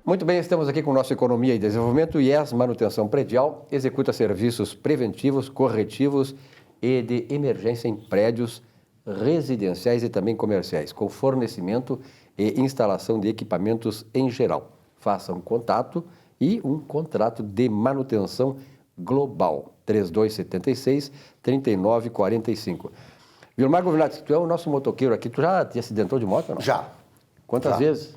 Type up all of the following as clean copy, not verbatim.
Muito bem, estamos aqui com o nosso Economia e Desenvolvimento. IES Manutenção Predial executa serviços preventivos, corretivos e de emergência em prédios residenciais e também comerciais, com fornecimento e instalação de equipamentos em geral. Faça um contato e um contrato de manutenção global. 3276-3945. Vilmar Govinati, tu é o nosso motoqueiro aqui. Tu já te acidentou de moto ou não? Já. Quantas vezes?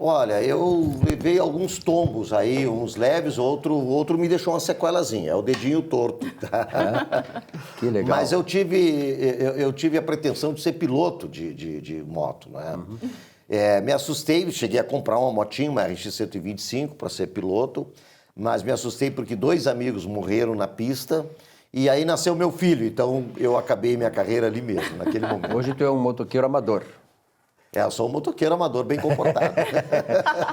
Olha, eu levei alguns tombos aí, uns leves, outro me deixou uma sequelazinha, é o dedinho torto. Que legal. Mas eu tive a pretensão de ser piloto de moto, né? Me assustei, cheguei a comprar uma motinha, uma RX 125 para ser piloto, mas me assustei porque 2 amigos morreram na pista e aí nasceu meu filho, então eu acabei minha carreira ali mesmo, naquele momento. Hoje tu é um motoqueiro amador. Eu sou um motoqueiro amador bem comportado.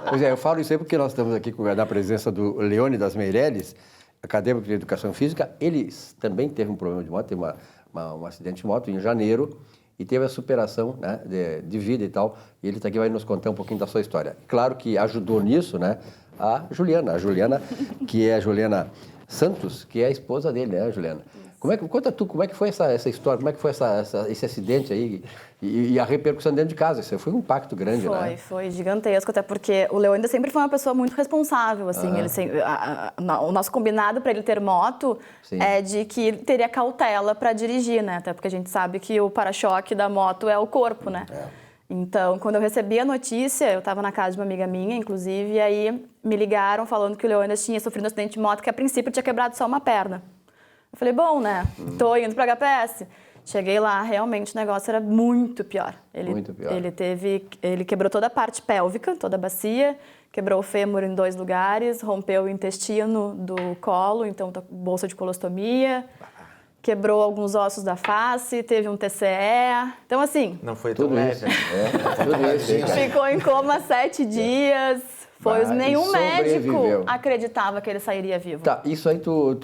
Pois é, eu falo isso aí porque nós estamos aqui na presença do Leônidas Meirelles, acadêmico de Educação Física. Ele também teve um problema de moto, teve um acidente de moto em janeiro e teve a superação, né, de vida e tal. E ele está aqui, vai nos contar um pouquinho da sua história. Claro que ajudou nisso, né, a Juliana, que é a Juliana Santos, que é a esposa dele, né, Juliana? Conta tu, como é que foi essa história, como é que foi esse acidente aí e a repercussão dentro de casa? Isso foi um impacto grande, né? Foi gigantesco, até porque o Leônidas sempre foi uma pessoa muito responsável, assim, o nosso combinado para ele ter moto é de que ele teria cautela para dirigir, né? Até porque a gente sabe que o para-choque da moto é o corpo, né? Então, quando eu recebi a notícia, eu estava na casa de uma amiga minha, inclusive, e aí me ligaram falando que o Leônidas tinha sofrido um acidente de moto que a princípio tinha quebrado só uma perna. Eu falei, bom, né? Tô indo para HPS. Cheguei lá, realmente o negócio era muito pior. Muito pior. Ele quebrou toda a parte pélvica, toda a bacia, quebrou o fêmur em 2 lugares, rompeu o intestino do colo, então bolsa de colostomia, quebrou alguns ossos da face, teve um TCE. Então, assim... Não foi tão leve. Ficou em coma 7 dias... Nenhum médico acreditava que ele sairia vivo. Tá, isso aí tu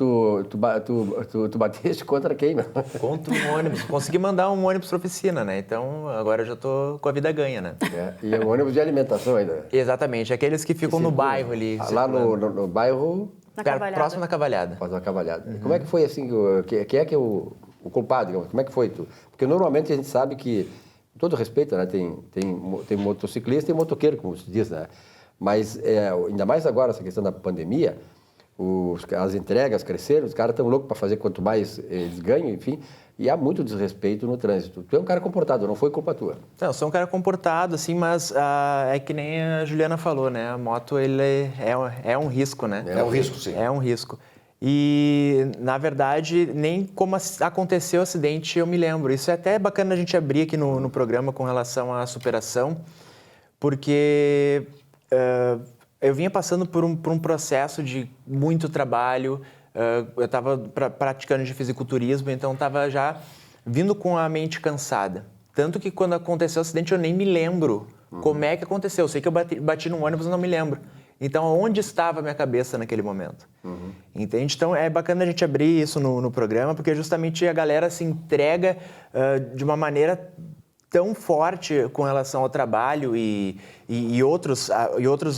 bateste contra quem, meu? Contra um ônibus. Consegui mandar um ônibus para oficina, né? Então, agora eu já tô com a vida ganha, né? E é um ônibus de alimentação ainda. Exatamente, aqueles que ficam no bairro ali. Lá no bairro... Próximo da Cavalhada. Próximo da Cavalhada. Como é que foi, assim, quem é que é o culpado, digamos? Como é que foi tu? Porque normalmente a gente sabe que, com todo respeito, né? Tem motociclista e motoqueiro, como se diz, né? Mas, ainda mais agora, essa questão da pandemia, as entregas cresceram, os caras estão loucos para fazer quanto mais eles ganham, enfim, e há muito desrespeito no trânsito. Tu é um cara comportado, não foi culpa tua. Não, eu sou um cara comportado, assim, mas é que nem a Juliana falou, né? A moto, ele é um risco, né? É um risco, sim. É um risco. E, na verdade, nem como aconteceu o acidente eu me lembro. Isso é até bacana a gente abrir aqui no programa com relação à superação, porque... eu vinha passando por um processo de muito trabalho, eu estava praticando de fisiculturismo, então estava já vindo com a mente cansada. Tanto que quando aconteceu o acidente eu nem me lembro como é que aconteceu. Eu sei que eu bati num ônibus, não me lembro. Então, onde estava a minha cabeça naquele momento? Entende? Então, é bacana a gente abrir isso no programa, porque justamente a galera se entrega de uma maneira tão forte com relação ao trabalho e outros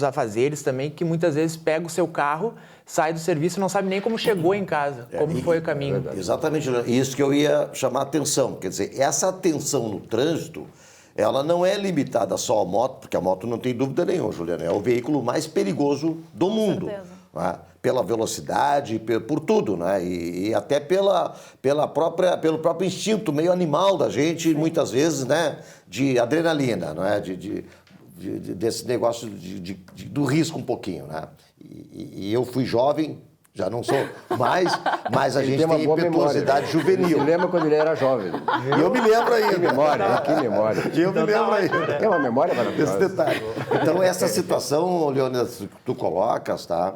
afazeres também, que muitas vezes pega o seu carro, sai do serviço e não sabe nem como chegou em casa, como foi o caminho. Exatamente, isso que eu ia chamar a atenção. Quer dizer, essa atenção no trânsito, ela não é limitada só à moto, porque a moto não tem dúvida nenhuma, Juliana, é o veículo mais perigoso do mundo. Né? Pela velocidade, por tudo, né? E até pelo próprio instinto meio animal da gente, muitas vezes, né? De adrenalina, não é? Desse negócio do risco um pouquinho, né? E eu fui jovem, já não sou mais, mas a gente tem impetuosidade juvenil. Você lembra quando ele era jovem? E eu me lembro ainda. Que memória. E eu me lembro ainda. É uma memória maravilhosa. Esse detalhe. Então, essa situação, Leônidas, que tu colocas, tá?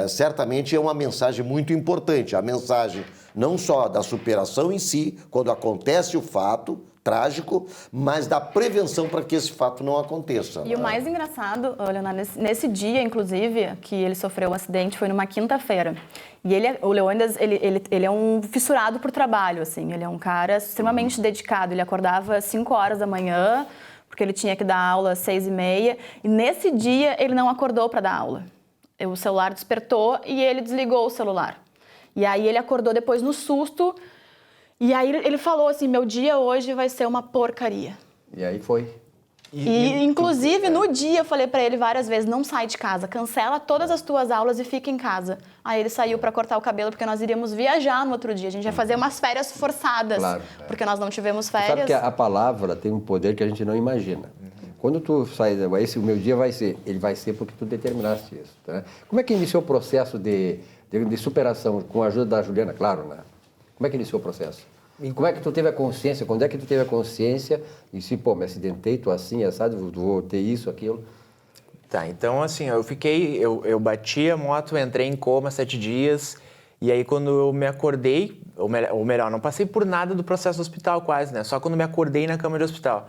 Certamente é uma mensagem muito importante. A mensagem não só da superação em si, quando acontece o fato trágico, mas da prevenção para que esse fato não aconteça. E o mais engraçado, Leonardo, nesse dia, inclusive, que ele sofreu um acidente, foi numa quinta-feira. E o Leônidas, ele é um fissurado por trabalho, assim. Ele é um cara extremamente dedicado. Ele acordava às 5 horas da manhã, porque ele tinha que dar aula às 6h30, e nesse dia ele não acordou para dar aula. O celular despertou e ele desligou o celular. E aí ele acordou depois no susto, e aí ele falou assim, meu dia hoje vai ser uma porcaria. E aí foi. Inclusive, no dia eu falei para ele várias vezes, não sai de casa, cancela todas as tuas aulas e fica em casa. Aí ele saiu para cortar o cabelo, porque nós iríamos viajar no outro dia. A gente ia fazer umas férias forçadas, porque nós não tivemos férias. Sabe que a palavra tem um poder que a gente não imagina. Quando tu sai, esse o meu dia vai ser, ele vai ser porque tu determinaste isso. Tá? Como é que iniciou o processo de superação, com a ajuda da Juliana, claro, né? Como é que iniciou o processo? Como é que tu teve a consciência? Quando é que tu teve a consciência e se, pô, me acidentei, tô assim, assado, vou ter isso, aquilo? Tá, então assim, eu bati a moto, entrei em coma 7 dias, e aí quando eu me acordei, ou melhor, não passei por nada do processo do hospital quase, né? Só quando me acordei na cama de hospital.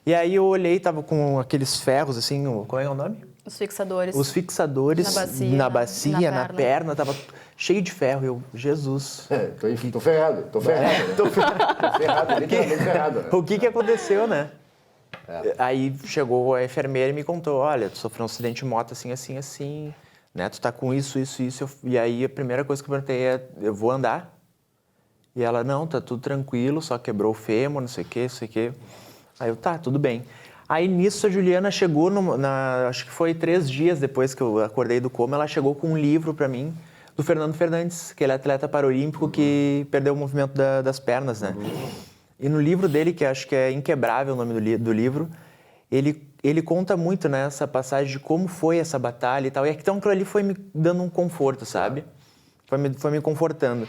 E aí eu olhei, tava com aqueles ferros, assim, como é o nome? Os fixadores. Os fixadores na bacia, na perna, tava cheio de ferro. Eu, Jesus. Tô ferrado, literalmente ferrado. Né? O que aconteceu, né? Aí chegou a enfermeira e me contou, olha, tu sofreu um acidente de moto assim, assim, assim, né? Tu tá com isso. E aí a primeira coisa que eu perguntei é, eu vou andar? E ela, não, tá tudo tranquilo, só quebrou o fêmur, não sei o quê. Aí eu, tá, tudo bem. Aí nisso a Juliana chegou, acho que foi 3 dias depois que eu acordei do coma, ela chegou com um livro para mim, do Fernando Fernandes, que ele é atleta paralímpico que perdeu o movimento das pernas, né? E no livro dele, que acho que é Inquebrável o nome do livro, ele conta muito, né, essa passagem de como foi essa batalha e tal. E então aquilo ali foi me dando um conforto, sabe? Foi me confortando.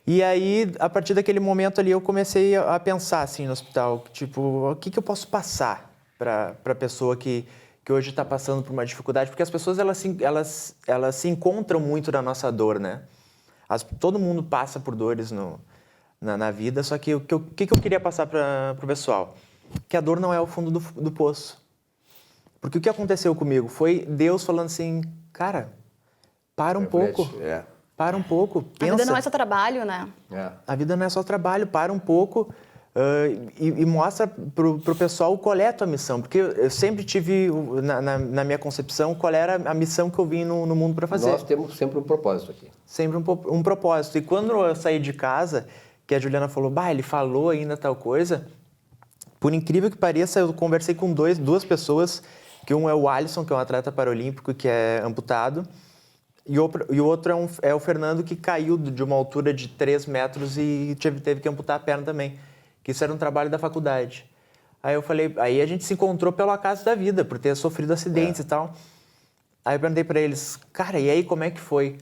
E aí, a partir daquele momento ali, eu comecei a pensar, assim, no hospital, tipo, o que eu posso passar para a pessoa que hoje está passando por uma dificuldade? Porque as pessoas, elas se encontram muito na nossa dor, né? Todo mundo passa por dores na vida, só que o que eu queria passar para o pessoal? Que a dor não é o fundo do poço. Porque o que aconteceu comigo foi Deus falando assim, cara, para um pouco. Para um pouco, pensa. A vida não é só trabalho, né? A vida não é só trabalho, para um pouco e mostra pro pessoal qual é a tua missão. Porque eu sempre tive, na minha concepção, qual era a missão que eu vim no mundo para fazer. Nós temos sempre um propósito aqui. Sempre um propósito. E quando eu saí de casa, que a Juliana falou, ele falou ainda tal coisa, por incrível que pareça, eu conversei com duas pessoas, que um é o Alisson, que é um atleta paralímpico, que é amputado, e o outro é o Fernando, que caiu de uma altura de 3 metros e teve que amputar a perna também. Que isso era um trabalho da faculdade. Aí eu falei, aí a gente se encontrou pelo acaso da vida, por ter sofrido acidentes e tal. Aí eu perguntei pra eles, cara, e aí como é que foi?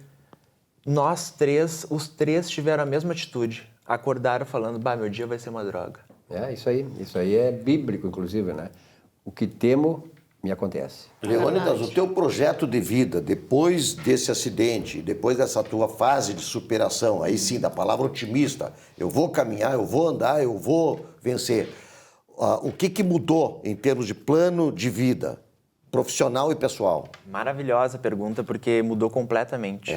Os três tiveram a mesma atitude. Acordaram falando, meu dia vai ser uma droga. Isso aí é bíblico, inclusive, né? O que temo me acontece. Leônidas, o teu projeto de vida, depois desse acidente, depois dessa tua fase de superação, aí sim, da palavra otimista, eu vou caminhar, eu vou andar, eu vou vencer. O que mudou em termos de plano de vida, profissional e pessoal? Maravilhosa pergunta, porque mudou completamente.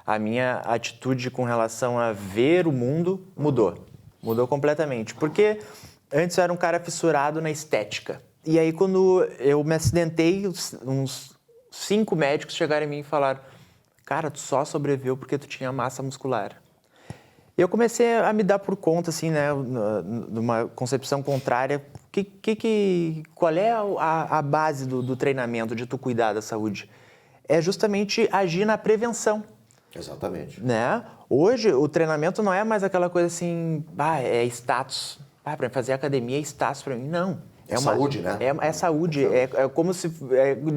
A minha atitude com relação a ver o mundo mudou. Mudou completamente. Porque antes eu era um cara fissurado na estética. E aí, quando eu me acidentei, uns 5 médicos chegaram em mim e falaram, cara, tu só sobreviveu porque tu tinha massa muscular. E eu comecei a me dar por conta, assim, né, numa concepção contrária, qual é a base do treinamento, de tu cuidar da saúde? É justamente agir na prevenção. Exatamente. Né? Hoje, o treinamento não é mais aquela coisa assim, é status. Para fazer academia é status para mim. Não. É saúde, né? É saúde. É como se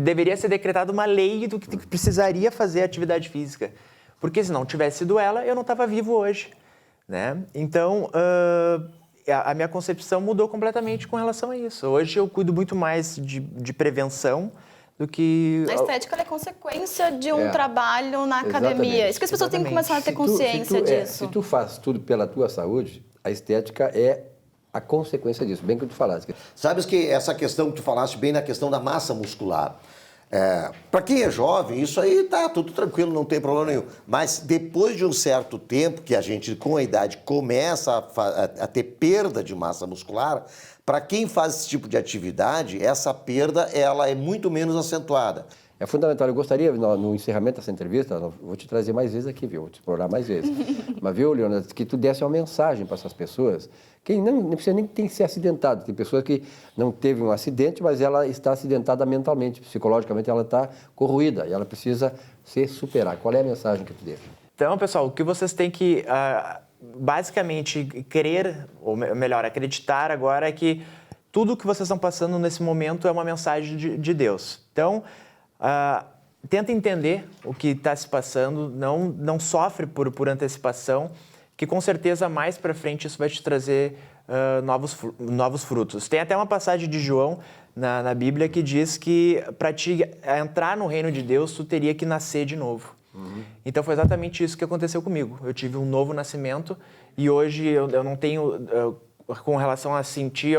deveria ser decretada uma lei do que precisaria fazer atividade física. Porque se não tivesse sido ela, eu não estava vivo hoje. Né? Então, a minha concepção mudou completamente com relação a isso. Hoje eu cuido muito mais de prevenção do que... A estética é consequência de um trabalho na academia. Isso que as pessoas têm que começar a ter consciência disso. Se tu faz tudo pela tua saúde, a estética é a consequência disso, bem que tu falaste. Sabes que essa questão que tu falaste bem na questão da massa muscular, Para quem é jovem, isso aí tá tudo tranquilo, não tem problema nenhum. Mas depois de um certo tempo que a gente, com a idade, começa a ter perda de massa muscular, para quem faz esse tipo de atividade, essa perda ela é muito menos acentuada. É fundamental. Eu gostaria, no encerramento dessa entrevista, vou te trazer mais vezes aqui, viu? Vou te explorar mais vezes. Mas, viu, Leônidas, que tu desse uma mensagem para essas pessoas, que não precisa nem ter se acidentado. Tem pessoas que não teve um acidente, mas ela está acidentada mentalmente, psicologicamente ela está corroída e ela precisa se superar. Qual é a mensagem que tu deixa? Então, pessoal, o que vocês têm que, basicamente, crer, ou melhor, acreditar agora é que tudo o que vocês estão passando nesse momento é uma mensagem de Deus. Então, tenta entender o que está se passando, não sofre por antecipação, que com certeza mais para frente isso vai te trazer novos frutos. Tem até uma passagem de João na Bíblia que diz que para te entrar no reino de Deus, tu teria que nascer de novo. Uhum. Então foi exatamente isso que aconteceu comigo. Eu tive um novo nascimento e hoje eu não tenho, com relação a sentir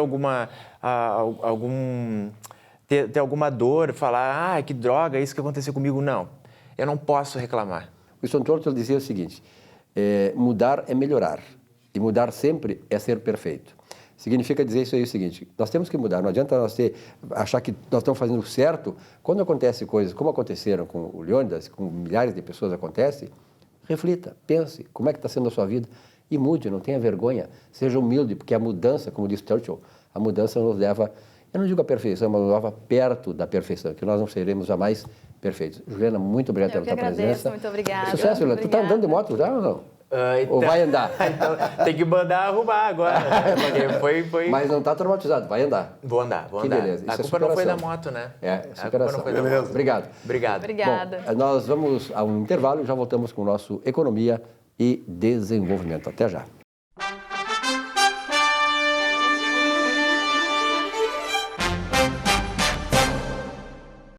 ter alguma dor, falar, que droga, isso que aconteceu comigo, não. Eu não posso reclamar. O Winston Churchill dizia o seguinte, mudar é melhorar, e mudar sempre é ser perfeito. Significa dizer isso aí o seguinte, nós temos que mudar, não adianta achar que nós estamos fazendo certo. Quando acontecem coisas como aconteceram com o Leônidas, com milhares de pessoas acontece, reflita, pense, como é que está sendo a sua vida e mude, não tenha vergonha, seja humilde, porque a mudança, como disse Churchill, a mudança nos leva... Eu não digo a perfeição, mas nos leva perto da perfeição, que nós não seremos jamais perfeitos. Juliana, muito obrigada pela tua presença. Muito obrigada. Sucesso, Juliana. Tu está andando de moto já ou não? Então, ou vai andar? Então, tem que mandar arrumar agora. Foi... Mas não está traumatizado, vai andar. Vou andar. Que beleza. A culpa não foi da moto, né? Superação. Beleza. Obrigado. Obrigada. Bom, nós vamos a um intervalo e já voltamos com o nosso Economia e Desenvolvimento. Até já.